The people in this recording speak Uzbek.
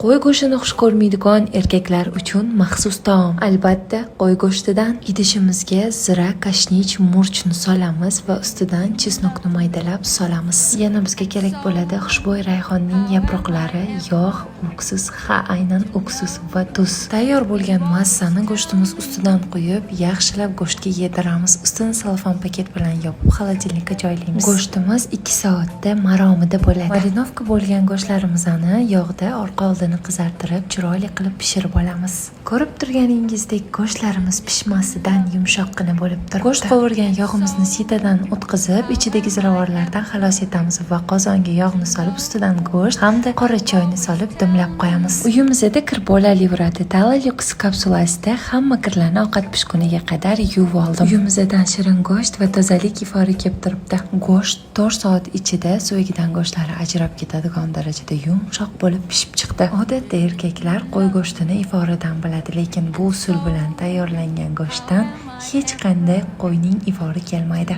Qo'y go'shtini xush ko'rmaydigan erkaklar uchun maxsus taom. Albatta, qo'y go'shtidan idishimizga zira, kashnich, murchni solamiz va ustidan chesnokni maydalab solamiz. Yana bizga kerak bo'ladi xushbo'y rayhonning yaproqlari, yog', уксус, aynan уксус va tuz. Tayyor bo'lgan massani go'shtimiz ustidan quyib, yaxshilab go'shtga yediramiz. Ustini selofan paket bilan yopib, xolodilnikka joylaymiz. Go'shtimiz 2 soatda maromida bo'ladi. Marinovka bo'lgan go'shtlarimizni yog'da orqa oldini qizartirib, chiroyli qilib pishirib olamiz. Ko'rib turganingizdek, go'shtlarimiz pishmasidan yumshoqqina bo'lib turibdi. Go'sht qovurgan yog'imizni sitadan o'tkazib, ichidagi ziravorlardan xalos etamiz va qozonga yog'ni solib, ustidan go'sht hamda qora choyni solib dimlab qo'yamiz. Uyimizda Kirbola Livratitala Lux kapsulasida hamma kirlarni ovqat pishguniga qadar yuvib oldim. Uyimizdan shirin go'sht va tozalik ifori kelib turibdi. Go'sht 4 soat ichida so'ygidan go'shtlari ajrab ketadigan darajada yumshoq bo'lib pishib chiqdi. Odatda erkaklar qo'y go'shtini iforidan biladi, lekin bu usul bilan tayyorlangan go'shtdan hech qanday qo'yning ifori kelmaydi.